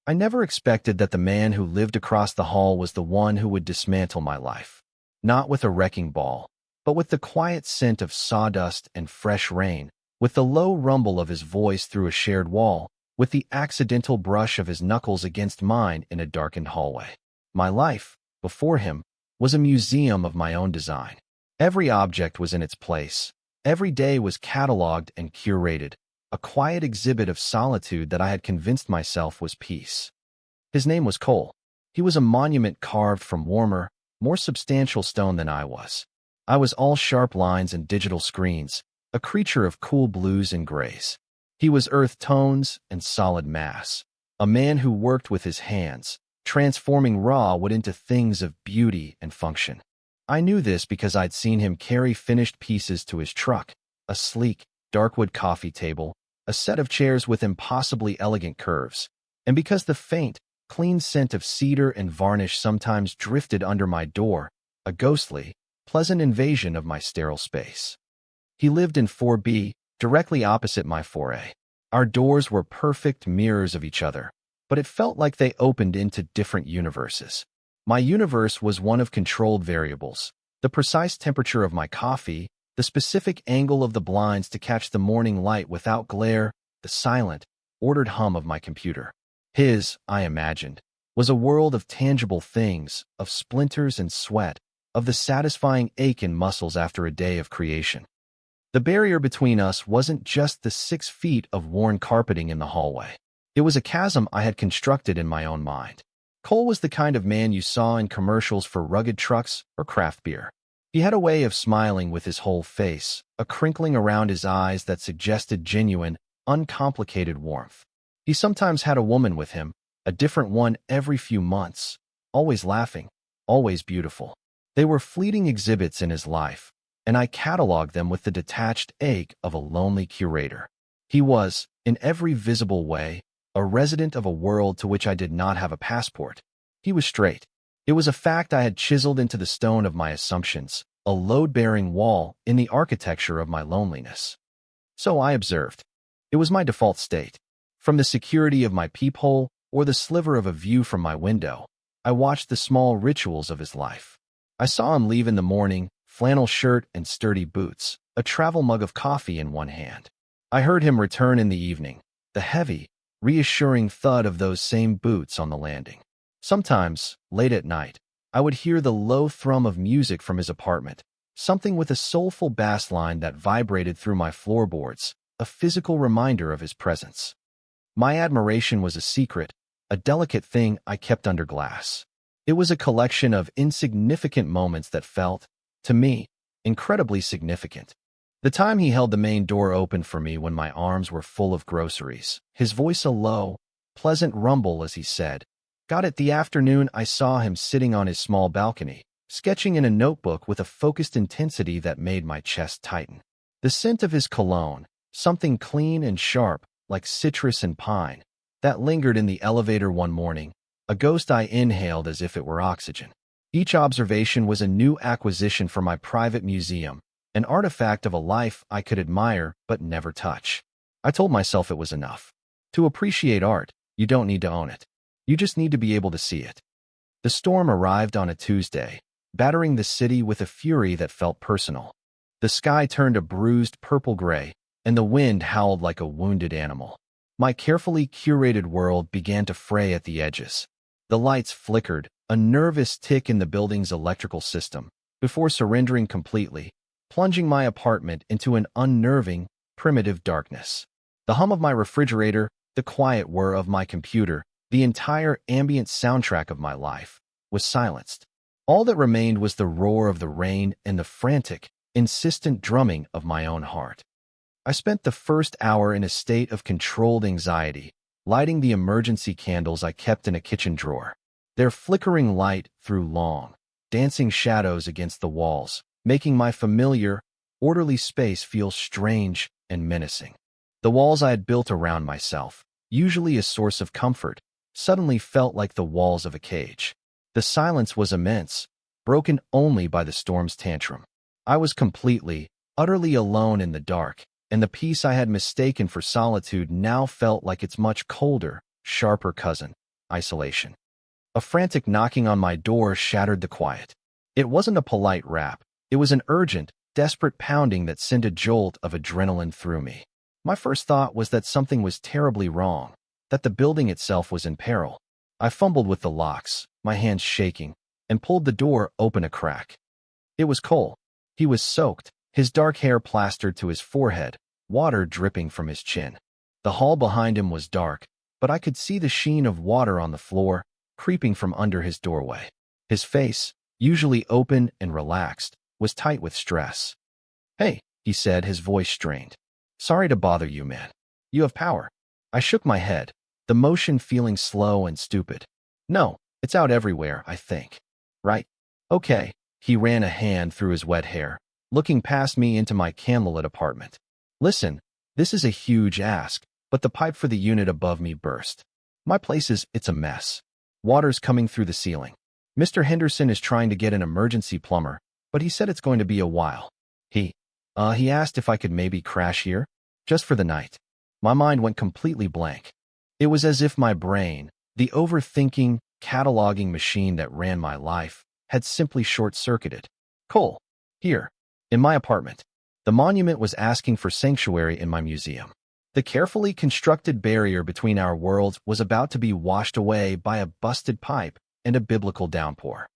I never expected that the man who lived across the hall was the one who would dismantle my life. Not with a wrecking ball, but with the quiet scent of sawdust and fresh rain, with the low rumble of his voice through a shared wall, with the accidental brush of his knuckles against mine in a darkened hallway. My life, before him, was a museum of my own design. Every object was in its place. Every day was catalogued and curated, a quiet exhibit of solitude that I had convinced myself was peace. His name was Cole. He was a monument carved from warmer, more substantial stone than I was. I was all sharp lines and digital screens, a creature of cool blues and grays. He was earth tones and solid mass, a man who worked with his hands, transforming raw wood into things of beauty and function. I knew this because I'd seen him carry finished pieces to his truck, a sleek, darkwood coffee table, a set of chairs with impossibly elegant curves, and because the faint, clean scent of cedar and varnish sometimes drifted under my door, a ghostly, pleasant invasion of my sterile space. He lived in 4B, directly opposite my 4A. Our doors were perfect mirrors of each other, but it felt like they opened into different universes. My universe was one of controlled variables, the precise temperature of my coffee, the specific angle of the blinds to catch the morning light without glare, the silent, ordered hum of my computer. His, I imagined, was a world of tangible things, of splinters and sweat, of the satisfying ache in muscles after a day of creation. The barrier between us wasn't just the 6 feet of worn carpeting in the hallway. It was a chasm I had constructed in my own mind. Cole was the kind of man you saw in commercials for rugged trucks or craft beer. He had a way of smiling with his whole face, a crinkling around his eyes that suggested genuine, uncomplicated warmth. He sometimes had a woman with him, a different one every few months, always laughing, always beautiful. They were fleeting exhibits in his life, and I cataloged them with the detached ache of a lonely curator. He was, in every visible way, a resident of a world to which I did not have a passport. He was straight. It was a fact I had chiseled into the stone of my assumptions, a load-bearing wall in the architecture of my loneliness. So I observed. It was my default state. From the security of my peephole or the sliver of a view from my window, I watched the small rituals of his life. I saw him leave in the morning, flannel shirt and sturdy boots, a travel mug of coffee in one hand. I heard him return in the evening, the heavy, reassuring thud of those same boots on the landing. Sometimes, late at night, I would hear the low thrum of music from his apartment, something with a soulful bass line that vibrated through my floorboards, a physical reminder of his presence. My admiration was a secret, a delicate thing I kept under glass. It was a collection of insignificant moments that felt, to me, incredibly significant. The time he held the main door open for me when my arms were full of groceries, his voice a low, pleasant rumble as he said, "Got it." The afternoon I saw him sitting on his small balcony, sketching in a notebook with a focused intensity that made my chest tighten. The scent of his cologne, something clean and sharp, like citrus and pine, that lingered in the elevator one morning, a ghost I inhaled as if it were oxygen. Each observation was a new acquisition for my private museum, an artifact of a life I could admire but never touch. I told myself it was enough. To appreciate art, you don't need to own it. You just need to be able to see it. The storm arrived on a Tuesday, battering the city with a fury that felt personal. The sky turned a bruised purple-gray, and the wind howled like a wounded animal. My carefully curated world began to fray at the edges. The lights flickered, a nervous tick in the building's electrical system, before surrendering completely, plunging my apartment into an unnerving, primitive darkness. The hum of my refrigerator, the quiet whir of my computer, the entire ambient soundtrack of my life, was silenced. All that remained was the roar of the rain and the frantic, insistent drumming of my own heart. I spent the first hour in a state of controlled anxiety, lighting the emergency candles I kept in a kitchen drawer. Their flickering light threw long, dancing shadows against the walls, making my familiar, orderly space feel strange and menacing. The walls I had built around myself, usually a source of comfort, suddenly felt like the walls of a cage. The silence was immense, broken only by the storm's tantrum. I was completely, utterly alone in the dark, and the peace I had mistaken for solitude now felt like its much colder, sharper cousin. isolation. A frantic knocking on my door shattered the quiet. It wasn't a polite rap. It was an urgent, desperate pounding that sent a jolt of adrenaline through me. My first thought was that something was terribly wrong, that the building itself was in peril. I fumbled with the locks, my hands shaking, and pulled the door open a crack. It was Cole. He was soaked, his dark hair plastered to his forehead, water dripping from his chin. The hall behind him was dark, but I could see the sheen of water on the floor, creeping from under his doorway. His face, usually open and relaxed, was tight with stress. "Hey," he said, his voice strained. "Sorry to bother you, man. You have power." I shook my head, the motion feeling slow and stupid. "No, it's out everywhere, I think." "Right? Okay." He ran a hand through his wet hair, looking past me into my candlelit apartment. "Listen, this is a huge ask, but the pipe for the unit above me burst. My place it's a mess. Water's coming through the ceiling. Mr. Henderson is trying to get an emergency plumber, but he said it's going to be a while. He asked if I could maybe crash here, just for the night." My mind went completely blank. It was as if my brain, the overthinking, cataloging machine that ran my life, had simply short-circuited. "Cole, here, in my apartment." The monument was asking for sanctuary in my museum. The carefully constructed barrier between our worlds was about to be washed away by a busted pipe and a biblical downpour.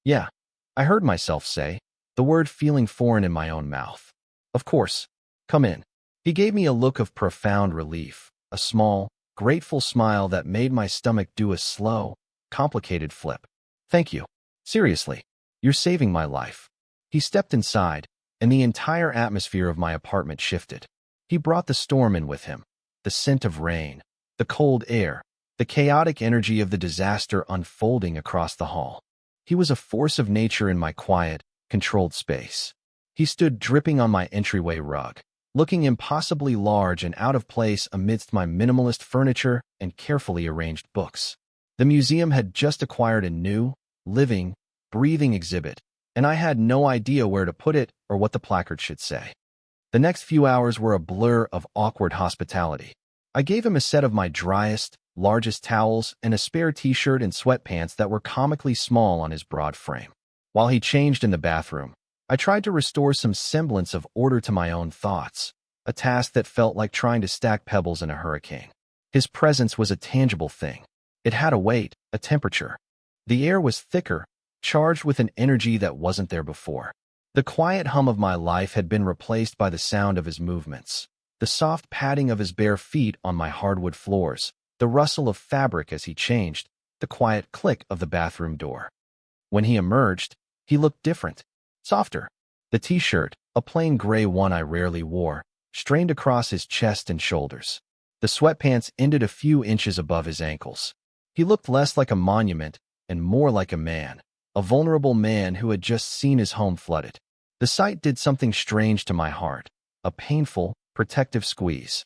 "Yeah," I heard myself say, the word feeling foreign in my own mouth. "Of course. Come in." He gave me a look of profound relief, a small, grateful smile that made my stomach do a slow, complicated flip. "Thank you. Seriously, you're saving my life." He stepped inside, and the entire atmosphere of my apartment shifted. He brought the storm in with him, the scent of rain, the cold air, the chaotic energy of the disaster unfolding across the hall. He was a force of nature in my quiet, controlled space. He stood dripping on my entryway rug, looking impossibly large and out of place amidst my minimalist furniture and carefully arranged books. The museum had just acquired a new, living, breathing exhibit, and I had no idea where to put it or what the placard should say. The next few hours were a blur of awkward hospitality. I gave him a set of my driest, largest towels and a spare t-shirt and sweatpants that were comically small on his broad frame. While he changed in the bathroom, I tried to restore some semblance of order to my own thoughts, a task that felt like trying to stack pebbles in a hurricane. His presence was a tangible thing. It had a weight, a temperature. The air was thicker, charged with an energy that wasn't there before. The quiet hum of my life had been replaced by the sound of his movements, the soft padding of his bare feet on my hardwood floors, the rustle of fabric as he changed, the quiet click of the bathroom door. When he emerged, he looked different, softer. The t-shirt, a plain gray one I rarely wore, strained across his chest and shoulders. The sweatpants ended a few inches above his ankles. He looked less like a monument and more like a man, a vulnerable man who had just seen his home flooded. The sight did something strange to my heart, a painful, protective squeeze.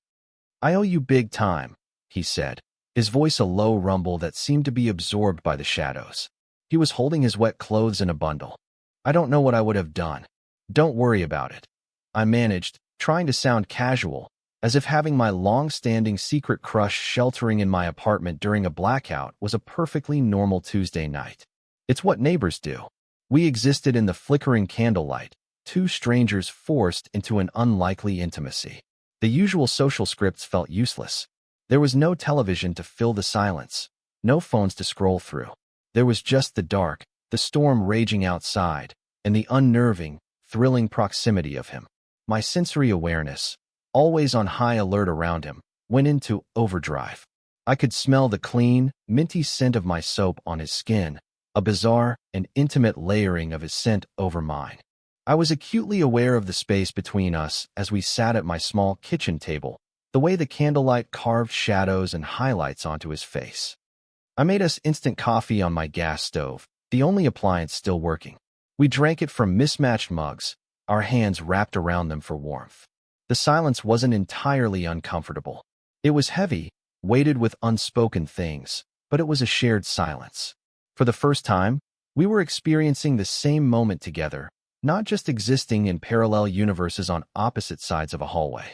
"I owe you big time," he said, his voice a low rumble that seemed to be absorbed by the shadows. He was holding his wet clothes in a bundle. "I don't know what I would have done. Don't worry about it." I managed, trying to sound casual, as if having my long-standing secret crush sheltering in my apartment during a blackout was a perfectly normal Tuesday night. "It's what neighbors do." We existed in the flickering candlelight, two strangers forced into an unlikely intimacy. The usual social scripts felt useless. There was no television to fill the silence, no phones to scroll through. There was just the dark, the storm raging outside, and the unnerving, thrilling proximity of him. My sensory awareness, always on high alert around him, went into overdrive. I could smell the clean, minty scent of my soap on his skin, a bizarre and intimate layering of his scent over mine. I was acutely aware of the space between us as we sat at my small kitchen table, the way the candlelight carved shadows and highlights onto his face. I made us instant coffee on my gas stove, the only appliance still working. We drank it from mismatched mugs, our hands wrapped around them for warmth. The silence wasn't entirely uncomfortable. It was heavy, weighted with unspoken things, but it was a shared silence. For the first time, we were experiencing the same moment together, not just existing in parallel universes on opposite sides of a hallway.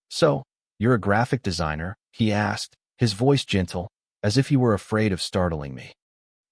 "So, you're a graphic designer?" he asked, his voice gentle, as if he were afraid of startling me.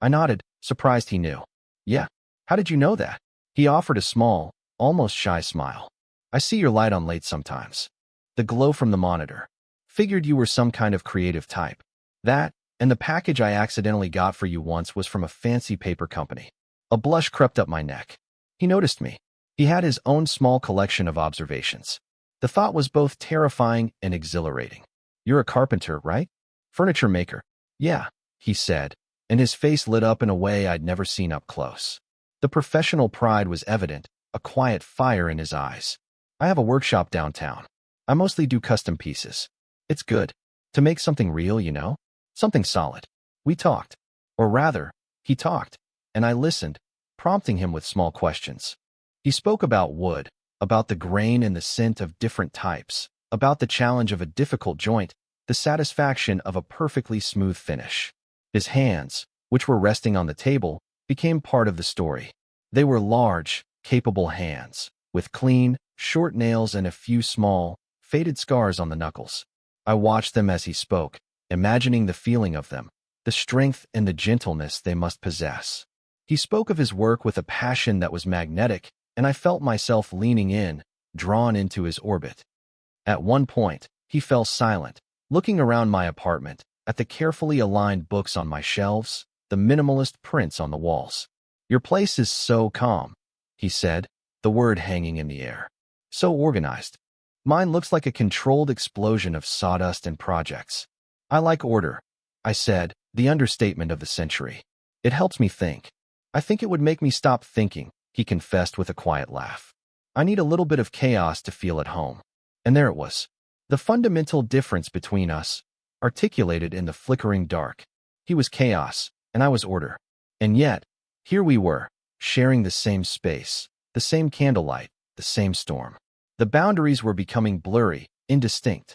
I nodded, surprised he knew. Yeah. How did you know that? He offered a small, almost shy smile. I see your light on late sometimes. The glow from the monitor. Figured you were some kind of creative type. That, and the package I accidentally got for you once was from a fancy paper company. A blush crept up my neck. He noticed me. He had his own small collection of observations. The thought was both terrifying and exhilarating. You're a carpenter, right? Furniture maker. Yeah, he said, and his face lit up in a way I'd never seen up close. The professional pride was evident, a quiet fire in his eyes. I have a workshop downtown. I mostly do custom pieces. It's good. To make something real, you know? Something solid. We talked. Or rather, he talked, and I listened, prompting him with small questions. He spoke about wood, about the grain and the scent of different types, about the challenge of a difficult joint, the satisfaction of a perfectly smooth finish. His hands, which were resting on the table, became part of the story. They were large, capable hands, with clean, short nails and a few small, faded scars on the knuckles. I watched them as he spoke, imagining the feeling of them, the strength and the gentleness they must possess. He spoke of his work with a passion that was magnetic, and I felt myself leaning in, drawn into his orbit. At one point, he fell silent, looking around my apartment, at the carefully aligned books on my shelves, the minimalist prints on the walls. Your place is so calm, he said, the word hanging in the air. So organized. Mine looks like a controlled explosion of sawdust and projects. I like order, I said, the understatement of the century. It helps me think. I think it would make me stop thinking, he confessed with a quiet laugh. I need a little bit of chaos to feel at home. And there it was. The fundamental difference between us, articulated in the flickering dark. He was chaos, and I was order. And yet, here we were, sharing the same space, the same candlelight, the same storm. The boundaries were becoming blurry, indistinct.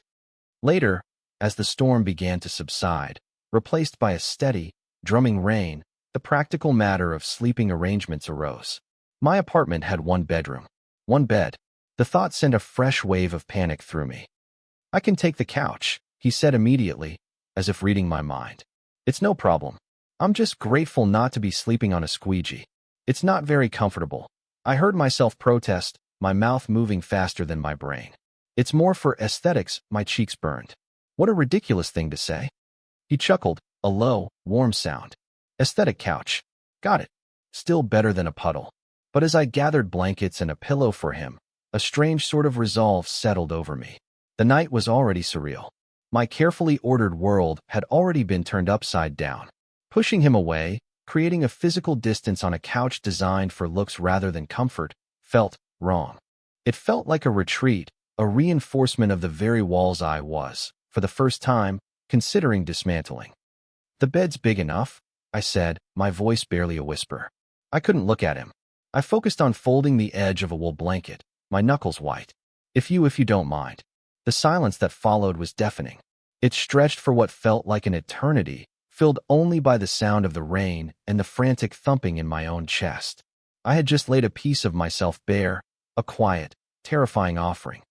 Later, as the storm began to subside, replaced by a steady, drumming rain, the practical matter of sleeping arrangements arose. My apartment had one bedroom, one bed. The thought sent a fresh wave of panic through me. I can take the couch, he said immediately, as if reading my mind. It's no problem. I'm just grateful not to be sleeping on a squeegee. It's not very comfortable. I heard myself protest, my mouth moving faster than my brain. It's more for aesthetics, my cheeks burned. What a ridiculous thing to say. He chuckled, a low, warm sound. Aesthetic couch. Got it. Still better than a puddle. But as I gathered blankets and a pillow for him, a strange sort of resolve settled over me. The night was already surreal. My carefully ordered world had already been turned upside down. Pushing him away, creating a physical distance on a couch designed for looks rather than comfort, felt wrong. It felt like a retreat, a reinforcement of the very walls I was, for the first time, considering dismantling. The bed's big enough, I said, my voice barely a whisper. I couldn't look at him. I focused on folding the edge of a wool blanket, my knuckles white. If you don't mind. The silence that followed was deafening. It stretched for what felt like an eternity, filled only by the sound of the rain and the frantic thumping in my own chest. I had just laid a piece of myself bare, a quiet, terrifying offering.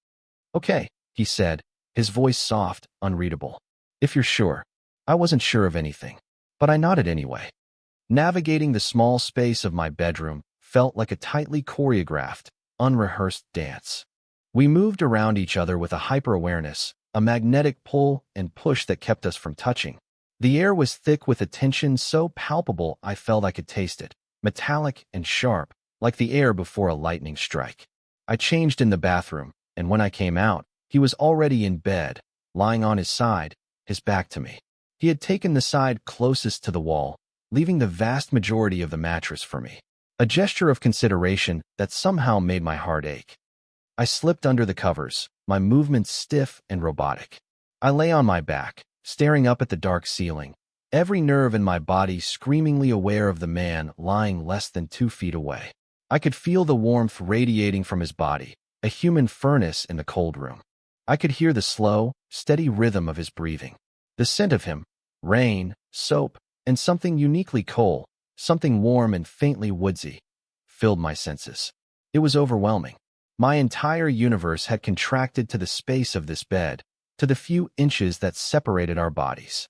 Okay, he said, his voice soft, unreadable. If you're sure. I wasn't sure of anything, but I nodded anyway. Navigating the small space of my bedroom felt like a tightly choreographed, unrehearsed dance. We moved around each other with a hyper-awareness, a magnetic pull and push that kept us from touching. The air was thick with a tension so palpable I felt I could taste it, metallic and sharp, like the air before a lightning strike. I changed in the bathroom, and when I came out, he was already in bed, lying on his side, his back to me. He had taken the side closest to the wall, leaving the vast majority of the mattress for me. A gesture of consideration that somehow made my heart ache. I slipped under the covers, my movements stiff and robotic. I lay on my back, staring up at the dark ceiling, every nerve in my body screamingly aware of the man lying less than 2 feet away. I could feel the warmth radiating from his body, a human furnace in the cold room. I could hear the slow, steady rhythm of his breathing. The scent of him, rain, soap, and something uniquely cold, something warm and faintly woodsy, filled my senses. It was overwhelming. My entire universe had contracted to the space of this bed, to the few inches that separated our bodies.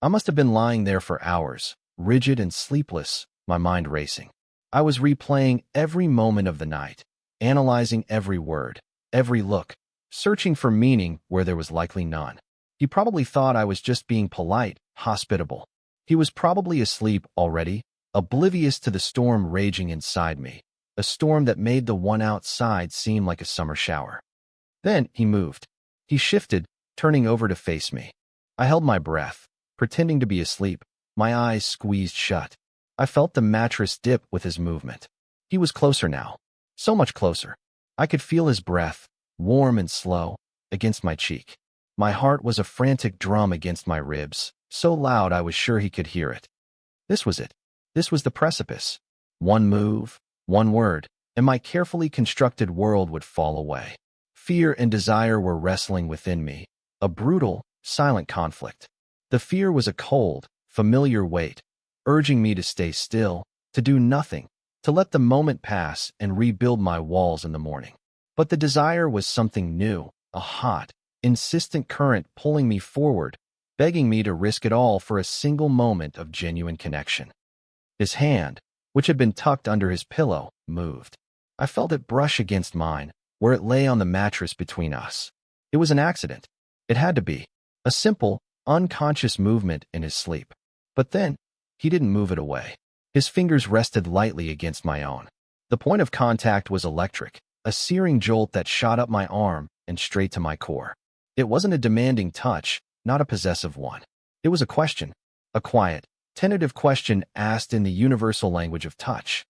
I must have been lying there for hours, rigid and sleepless, my mind racing. I was replaying every moment of the night, analyzing every word, every look, searching for meaning where there was likely none. He probably thought I was just being polite, hospitable. He was probably asleep already, oblivious to the storm raging inside me, a storm that made the one outside seem like a summer shower. Then he moved. He shifted, turning over to face me. I held my breath, pretending to be asleep, my eyes squeezed shut. I felt the mattress dip with his movement. He was closer now, so much closer. I could feel his breath, warm and slow, against my cheek. My heart was a frantic drum against my ribs, so loud I was sure he could hear it. This was it. This was the precipice. One move, one word, and my carefully constructed world would fall away. Fear and desire were wrestling within me, a brutal, silent conflict. The fear was a cold, familiar weight, urging me to stay still, to do nothing, to let the moment pass and rebuild my walls in the morning. But the desire was something new, a hot, insistent current pulling me forward, begging me to risk it all for a single moment of genuine connection. His hand, which had been tucked under his pillow, moved. I felt it brush against mine, where it lay on the mattress between us. It was an accident. It had to be. A simple, unconscious movement in his sleep. But then, he didn't move it away. His fingers rested lightly against my own. The point of contact was electric, a searing jolt that shot up my arm and straight to my core. It wasn't a demanding touch, not a possessive one. It was a question, a quiet, tentative question asked in the universal language of touch.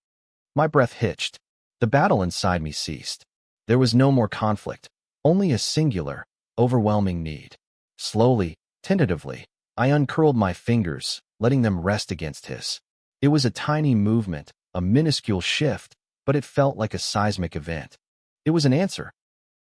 My breath hitched. The battle inside me ceased. There was no more conflict, only a singular, overwhelming need. Slowly, tentatively, I uncurled my fingers, letting them rest against his. It was a tiny movement, a minuscule shift, but it felt like a seismic event. It was an answer.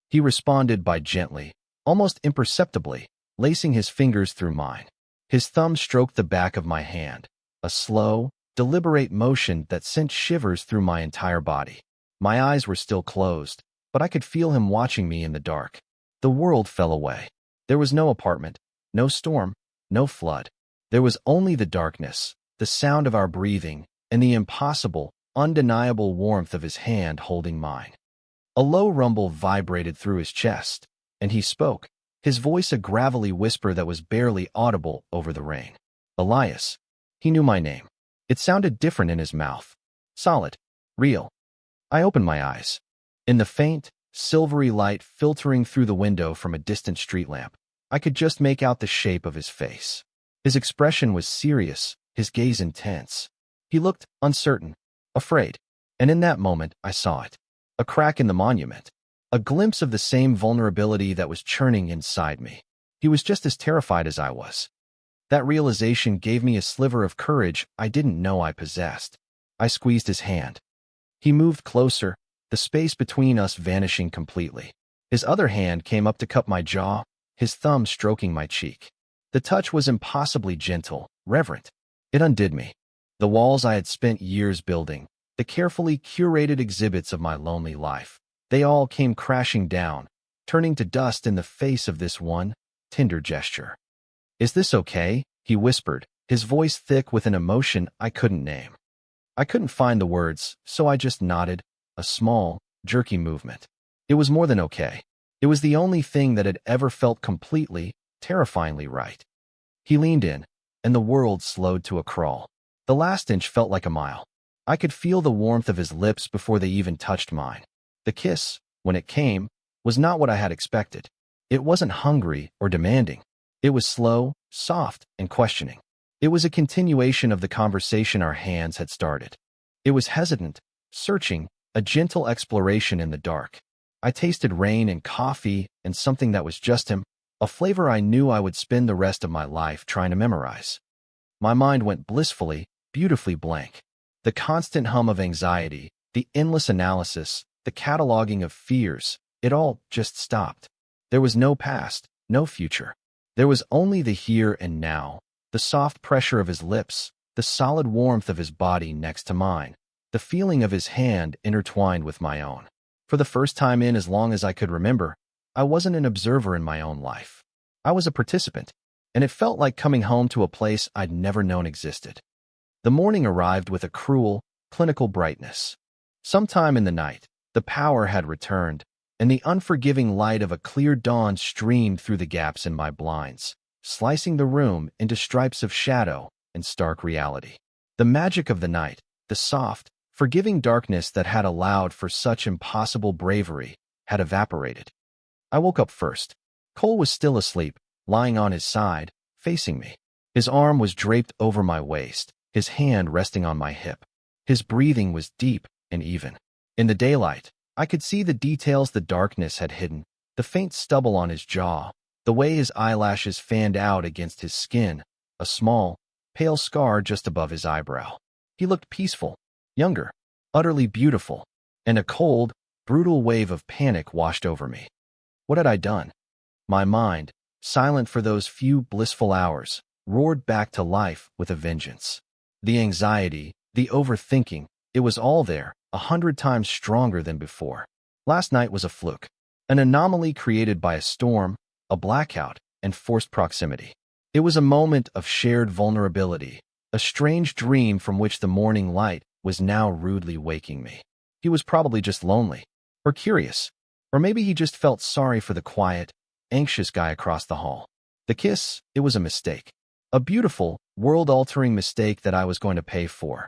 He responded by gently, almost imperceptibly, lacing his fingers through mine. His thumb stroked the back of my hand, a slow, deliberate motion that sent shivers through my entire body. My eyes were still closed, but I could feel him watching me in the dark. The world fell away. There was no apartment, no storm, no flood. There was only the darkness, the sound of our breathing, and the impossible, undeniable warmth of his hand holding mine. A low rumble vibrated through his chest, and he spoke, his voice a gravelly whisper that was barely audible over the rain. Elias. He knew my name. It sounded different in his mouth. Solid. Real. I opened my eyes. In the faint, silvery light filtering through the window from a distant street lamp, I could just make out the shape of his face. His expression was serious, his gaze intense. He looked uncertain, afraid, and in that moment I saw it. A crack in the monument. A glimpse of the same vulnerability that was churning inside me. He was just as terrified as I was. That realization gave me a sliver of courage I didn't know I possessed. I squeezed his hand. He moved closer, the space between us vanishing completely. His other hand came up to cup my jaw, his thumb stroking my cheek. The touch was impossibly gentle, reverent. It undid me. The walls I had spent years building, the carefully curated exhibits of my lonely life, they all came crashing down, turning to dust in the face of this one, tender gesture. "Is this okay?" he whispered, his voice thick with an emotion I couldn't name. I couldn't find the words, so I just nodded, a small, jerky movement. It was more than okay. It was the only thing that had ever felt completely, terrifyingly right. He leaned in, and the world slowed to a crawl. The last inch felt like a mile. I could feel the warmth of his lips before they even touched mine. The kiss, when it came, was not what I had expected. It wasn't hungry or demanding. It was slow, soft, and questioning. It was a continuation of the conversation our hands had started. It was hesitant, searching, a gentle exploration in the dark. I tasted rain and coffee and something that was just him, a flavor I knew I would spend the rest of my life trying to memorize. My mind went blissfully, beautifully blank. The constant hum of anxiety, the endless analysis, the cataloging of fears, it all just stopped. There was no past, no future. There was only the here and now, the soft pressure of his lips, the solid warmth of his body next to mine, the feeling of his hand intertwined with my own. For the first time in as long as I could remember, I wasn't an observer in my own life. I was a participant. and it felt like coming home to a place I'd never known existed. The morning arrived with a cruel, clinical brightness. Sometime in the night, the power had returned, and the unforgiving light of a clear dawn streamed through the gaps in my blinds, slicing the room into stripes of shadow and stark reality. The magic of the night, the soft, forgiving darkness that had allowed for such impossible bravery, had evaporated. I woke up first. Cole was still asleep, lying on his side, facing me. His arm was draped over my waist, his hand resting on my hip. His breathing was deep and even. In the daylight, I could see the details the darkness had hidden, the faint stubble on his jaw, the way his eyelashes fanned out against his skin, a small, pale scar just above his eyebrow. He looked peaceful, younger, utterly beautiful, and a cold, brutal wave of panic washed over me. What had I done? My mind, silent for those few blissful hours, roared back to life with a vengeance. The anxiety, the overthinking, it was all there, 100 times stronger than before. Last night was a fluke, an anomaly created by a storm, a blackout, and forced proximity. It was a moment of shared vulnerability, a strange dream from which the morning light was now rudely waking me. He was probably just lonely, or curious, or maybe he just felt sorry for the quiet, anxious guy across the hall. The kiss, it was a mistake. A beautiful, world-altering mistake that I was going to pay for.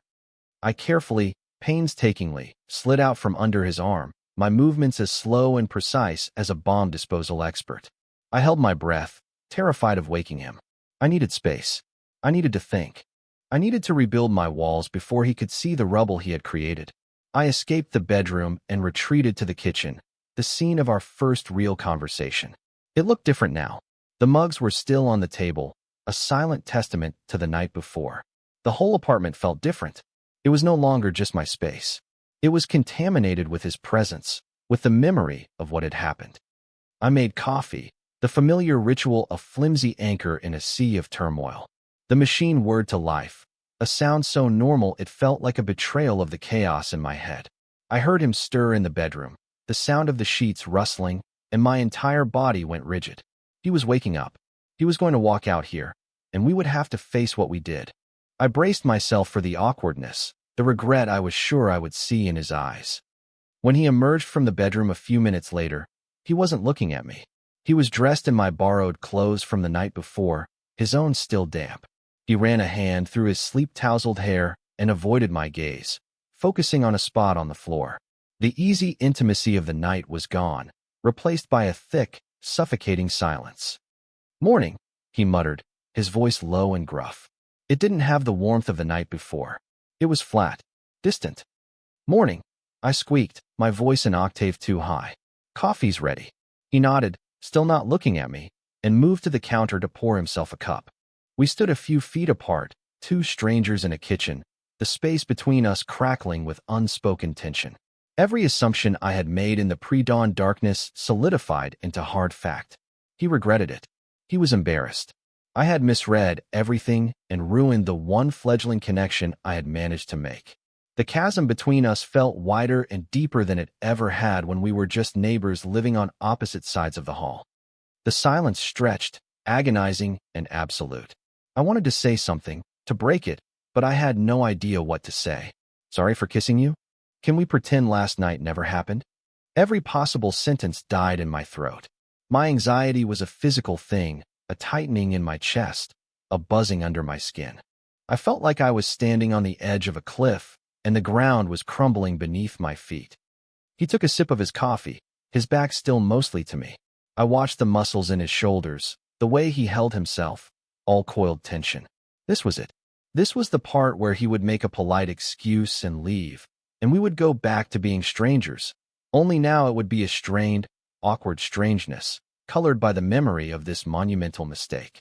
I carefully, painstakingly, slid out from under his arm, my movements as slow and precise as a bomb disposal expert. I held my breath, terrified of waking him. I needed space. I needed to think. I needed to rebuild my walls before he could see the rubble he had created. I escaped the bedroom and retreated to the kitchen, the scene of our first real conversation. It looked different now. The mugs were still on the table, a silent testament to the night before. The whole apartment felt different. It was no longer just my space. It was contaminated with his presence, with the memory of what had happened. I made coffee, the familiar ritual, a flimsy anchor in a sea of turmoil. The machine whirred to life, a sound so normal it felt like a betrayal of the chaos in my head. I heard him stir in the bedroom, the sound of the sheets rustling, and my entire body went rigid. He was waking up. He was going to walk out here, and we would have to face what we did. I braced myself for the awkwardness, the regret I was sure I would see in his eyes. When he emerged from the bedroom a few minutes later, he wasn't looking at me. He was dressed in my borrowed clothes from the night before, his own still damp. He ran a hand through his sleep-tousled hair and avoided my gaze, focusing on a spot on the floor. The easy intimacy of the night was gone, replaced by a thick, suffocating silence. "Morning," he muttered, his voice low and gruff. It didn't have the warmth of the night before. It was flat, distant. "Morning," I squeaked, my voice an octave too high. "Coffee's ready." He nodded, still not looking at me, and moved to the counter to pour himself a cup. We stood a few feet apart, two strangers in a kitchen, the space between us crackling with unspoken tension. Every assumption I had made in the pre-dawn darkness solidified into hard fact. He regretted it. He was embarrassed. I had misread everything and ruined the one fledgling connection I had managed to make. The chasm between us felt wider and deeper than it ever had when we were just neighbors living on opposite sides of the hall. The silence stretched, agonizing and absolute. I wanted to say something, to break it, but I had no idea what to say. "Sorry for kissing you? Can we pretend last night never happened?" Every possible sentence died in my throat. My anxiety was a physical thing, a tightening in my chest, a buzzing under my skin. I felt like I was standing on the edge of a cliff, and the ground was crumbling beneath my feet. He took a sip of his coffee, his back still mostly to me. I watched the muscles in his shoulders, the way he held himself, all coiled tension. This was it. This was the part where he would make a polite excuse and leave, and we would go back to being strangers. Only now it would be a strained, awkward strangeness, colored by the memory of this monumental mistake.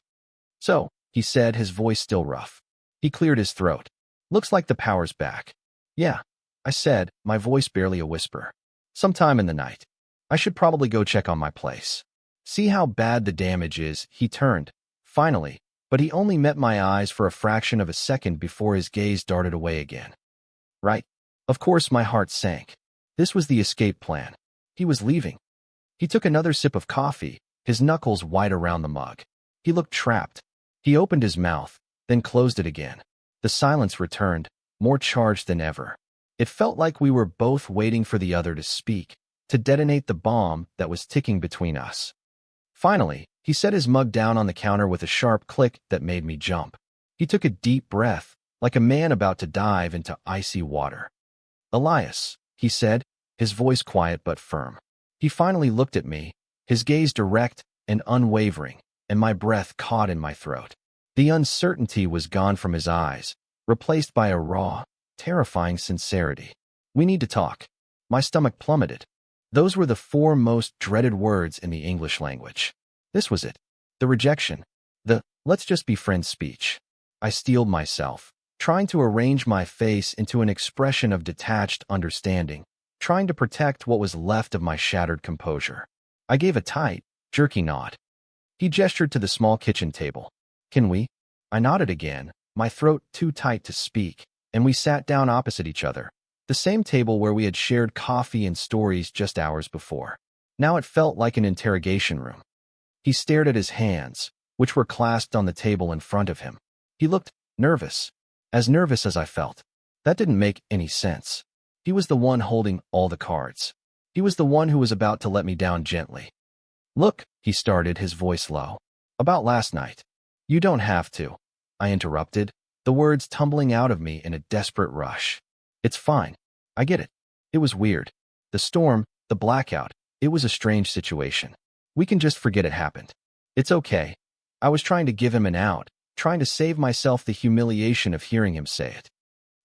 "So," he said, his voice still rough. He cleared his throat. "Looks like the power's back." "Yeah," I said, my voice barely a whisper. "Sometime in the night. I should probably go check on my place. See how bad the damage is." He turned, finally, but he only met my eyes for a fraction of a second before his gaze darted away again. Right. Of course, my heart sank. This was the escape plan. He was leaving. He took another sip of coffee, his knuckles white around the mug. He looked trapped, He opened his mouth, then closed it again. The silence returned, more charged than ever. It felt like we were both waiting for the other to speak, to detonate the bomb that was ticking between us. Finally, he set his mug down on the counter with a sharp click that made me jump. He took a deep breath, like a man about to dive into icy water. "Elias," he said, his voice quiet but firm. He finally looked at me, his gaze direct and unwavering, and my breath caught in my throat. The uncertainty was gone from his eyes, replaced by a raw, terrifying sincerity. "We need to talk." My stomach plummeted. Those were the four most dreaded words in the English language. This was it. The rejection. The "let's just be friends" speech. I steeled myself, trying to arrange my face into an expression of detached understanding, trying to protect what was left of my shattered composure. I gave a tight, jerky nod. He gestured to the small kitchen table. "Can we?" I nodded again, my throat too tight to speak, and we sat down opposite each other, the same table where we had shared coffee and stories just hours before. Now it felt like an interrogation room. He stared at his hands, which were clasped on the table in front of him. He looked nervous as I felt. That didn't make any sense. He was the one holding all the cards. He was the one who was about to let me down gently. "Look," he started, his voice low. "About last night." "You don't have to," I interrupted, the words tumbling out of me in a desperate rush. "It's fine. I get it. It was weird. The storm, the blackout, it was a strange situation. We can just forget it happened. It's okay." I was trying to give him an out, trying to save myself the humiliation of hearing him say it.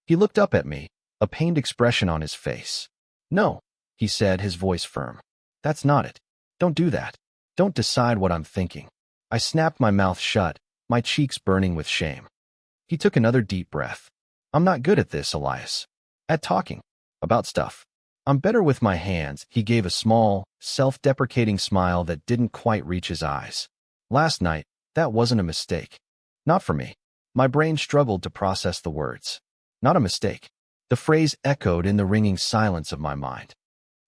He looked up at me, a pained expression on his face. "No," he said, his voice firm. "That's not it. Don't do that. Don't decide what I'm thinking." I snapped my mouth shut, my cheeks burning with shame. He took another deep breath. "I'm not good at this, Elias. At talking. About stuff. I'm better with my hands." He gave a small, self-deprecating smile that didn't quite reach his eyes. "Last night, that wasn't a mistake. Not for me." My brain struggled to process the words. "Not a mistake." The phrase echoed in the ringing silence of my mind.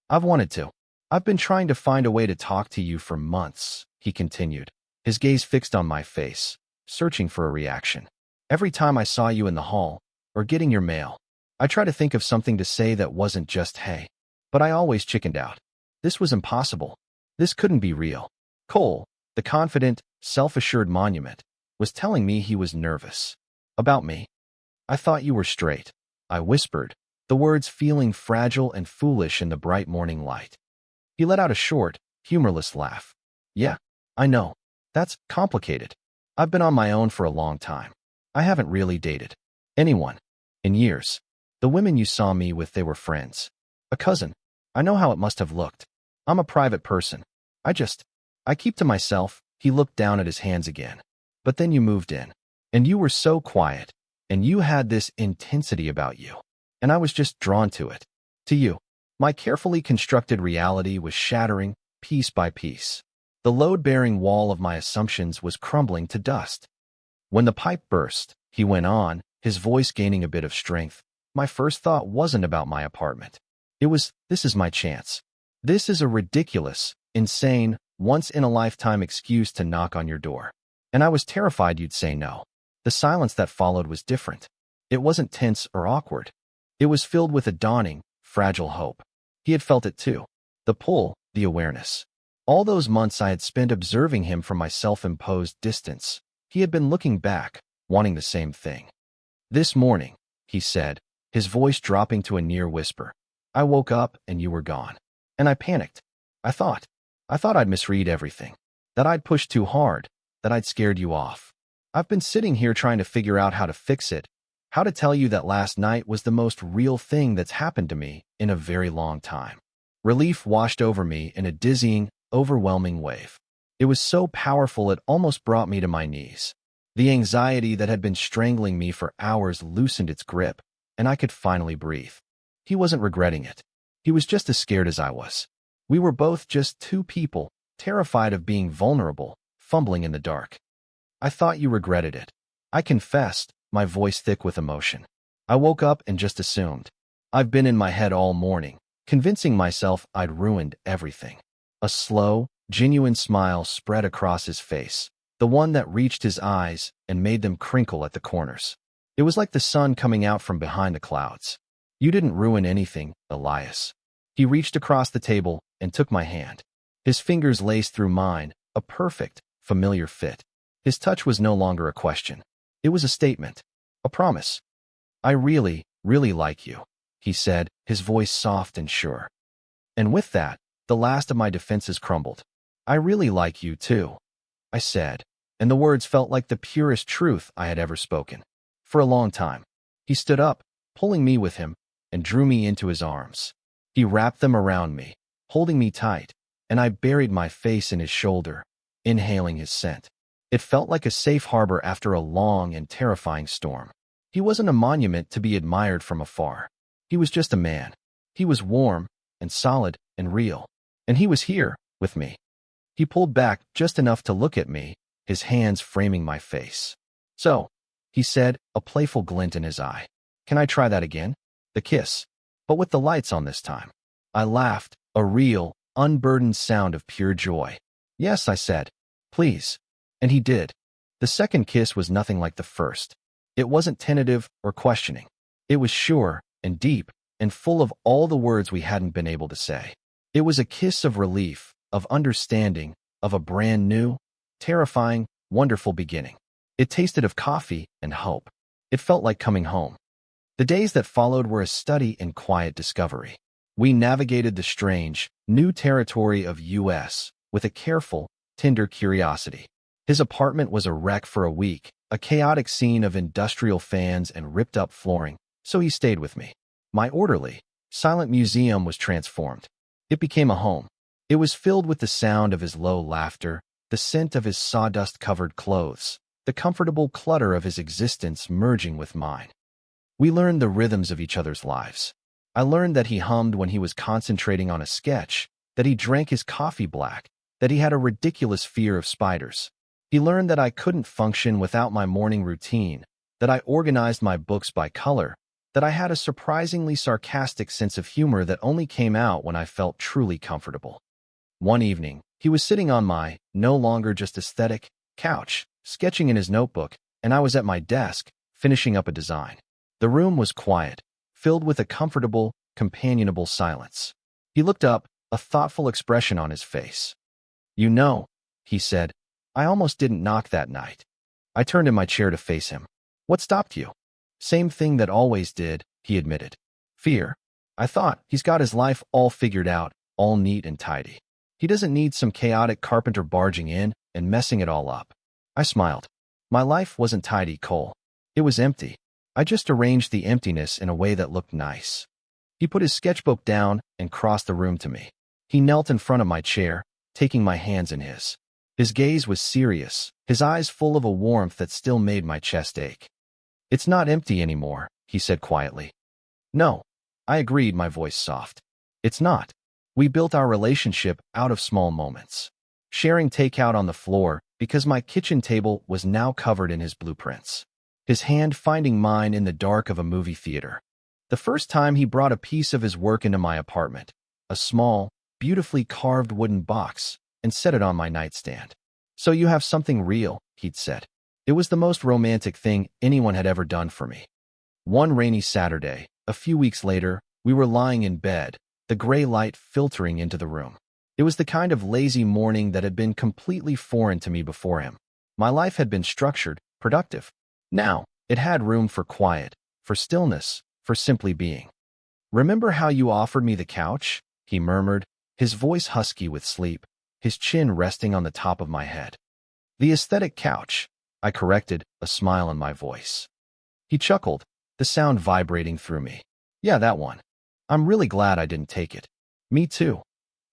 "I've wanted to. I've been trying to find a way to talk to you for months," he continued, his gaze fixed on my face, searching for a reaction. "Every time I saw you in the hall, or getting your mail, I tried to think of something to say that wasn't just hey. But I always chickened out. This was impossible. This couldn't be real." Cole, the confident, self-assured monument, was telling me he was nervous. "About me?" "I thought you were straight," I whispered, the words feeling fragile and foolish in the bright morning light. He let out a short, humorless laugh. "Yeah, I know. That's complicated. I've been on my own for a long time. I haven't really dated anyone in years. The women you saw me with, they were friends. A cousin. I know how it must have looked. I'm a private person. I keep to myself." He looked down at his hands again. "But then you moved in. And you were so quiet. And you had this intensity about you. And I was just drawn to it. To you." My carefully constructed reality was shattering, piece by piece. The load-bearing wall of my assumptions was crumbling to dust. "When the pipe burst," he went on, his voice gaining a bit of strength, "my first thought wasn't about my apartment. It was, this is my chance. This is a ridiculous, insane, once-in-a-lifetime excuse to knock on your door. And I was terrified you'd say no." The silence that followed was different. It wasn't tense or awkward. It was filled with a dawning, fragile hope. He had felt it too. The pull, the awareness. All those months I had spent observing him from my self-imposed distance, he had been looking back, wanting the same thing. "This morning," he said, his voice dropping to a near whisper, "I woke up and you were gone. And I panicked. I thought I'd misread everything. That I'd pushed too hard, that I'd scared you off. I've been sitting here trying to figure out how to fix it, how to tell you that last night was the most real thing that's happened to me in a very long time." Relief washed over me in a dizzying, overwhelming wave. It was so powerful it almost brought me to my knees. The anxiety that had been strangling me for hours loosened its grip, and I could finally breathe. He wasn't regretting it. He was just as scared as I was. We were both just two people, terrified of being vulnerable, fumbling in the dark. "I thought you regretted it," I confessed, my voice thick with emotion. "I woke up and just assumed. I've been in my head all morning, convincing myself I'd ruined everything." A slow, genuine smile spread across his face, the one that reached his eyes and made them crinkle at the corners. It was like the sun coming out from behind the clouds. You didn't ruin anything, Elias. He reached across the table and took my hand. His fingers laced through mine, a perfect, familiar fit. His touch was no longer a question. It was a statement, a promise. I really, really like you, he said, his voice soft and sure. And with that, the last of my defenses crumbled. I really like you too, I said, and the words felt like the purest truth I had ever spoken. For a long time, he stood up, pulling me with him, and drew me into his arms. He wrapped them around me, holding me tight, and I buried my face in his shoulder, inhaling his scent. It felt like a safe harbor after a long and terrifying storm. He wasn't a monument to be admired from afar. He was just a man. He was warm and solid and real. And he was here, with me. He pulled back just enough to look at me, his hands framing my face. So, he said, a playful glint in his eye. Can I try that again? The kiss. But with the lights on this time. I laughed, a real, unburdened sound of pure joy. Yes, I said. Please. And he did. The second kiss was nothing like the first. It wasn't tentative or questioning. It was sure and deep and full of all the words we hadn't been able to say. It was a kiss of relief, of understanding, of a brand new, terrifying, wonderful beginning. It tasted of coffee and hope. It felt like coming home. The days that followed were a study in quiet discovery. We navigated the strange, new territory of U.S. with a careful, tender curiosity. His apartment was a wreck for a week, a chaotic scene of industrial fans and ripped-up flooring, so he stayed with me. My orderly, silent museum was transformed. It became a home. It was filled with the sound of his low laughter, the scent of his sawdust-covered clothes, the comfortable clutter of his existence merging with mine. We learned the rhythms of each other's lives. I learned that he hummed when he was concentrating on a sketch, that he drank his coffee black, that he had a ridiculous fear of spiders. He learned that I couldn't function without my morning routine, that I organized my books by color, that I had a surprisingly sarcastic sense of humor that only came out when I felt truly comfortable. One evening, he was sitting on my, no longer just aesthetic, couch, sketching in his notebook, and I was at my desk, finishing up a design. The room was quiet, filled with a comfortable, companionable silence. He looked up, a thoughtful expression on his face. You know, he said, I almost didn't knock that night. I turned in my chair to face him. What stopped you? Same thing that always did, he admitted. Fear. I thought, he's got his life all figured out, all neat and tidy. He doesn't need some chaotic carpenter barging in and messing it all up. I smiled. My life wasn't tidy, Cole. It was empty. I just arranged the emptiness in a way that looked nice. He put his sketchbook down and crossed the room to me. He knelt in front of my chair, taking my hands in his. His gaze was serious, his eyes full of a warmth that still made my chest ache. It's not empty anymore, he said quietly. No, I agreed, my voice soft. It's not. We built our relationship out of small moments. Sharing takeout on the floor because my kitchen table was now covered in his blueprints. His hand finding mine in the dark of a movie theater. The first time he brought a piece of his work into my apartment, a small, beautifully carved wooden box, and set it on my nightstand. So you have something real, he'd said. It was the most romantic thing anyone had ever done for me. One rainy Saturday, a few weeks later, we were lying in bed, the gray light filtering into the room. It was the kind of lazy morning that had been completely foreign to me before him. My life had been structured, productive. Now, it had room for quiet, for stillness, for simply being. Remember how you offered me the couch? He murmured, his voice husky with sleep, his chin resting on the top of my head. The aesthetic couch, I corrected, a smile in my voice. He chuckled, the sound vibrating through me. Yeah, that one. I'm really glad I didn't take it. Me too,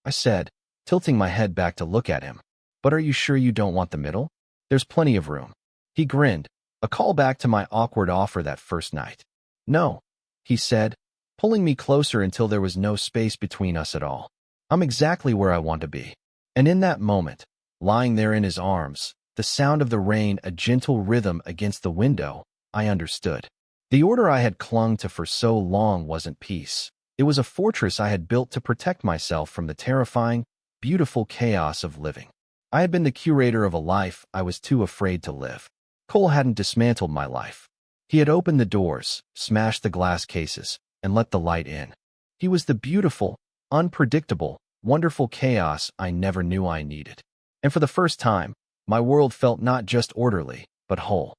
I said, tilting my head back to look at him. But are you sure you don't want the middle? There's plenty of room. He grinned, a callback to my awkward offer that first night. No, he said, pulling me closer until there was no space between us at all. I'm exactly where I want to be. And in that moment, lying there in his arms, the sound of the rain a gentle rhythm against the window, I understood. The order I had clung to for so long wasn't peace. It was a fortress I had built to protect myself from the terrifying, beautiful chaos of living. I had been the curator of a life I was too afraid to live. Cole hadn't dismantled my life. He had opened the doors, smashed the glass cases, and let the light in. He was the beautiful, unpredictable, wonderful chaos I never knew I needed. And for the first time, my world felt not just orderly, but whole.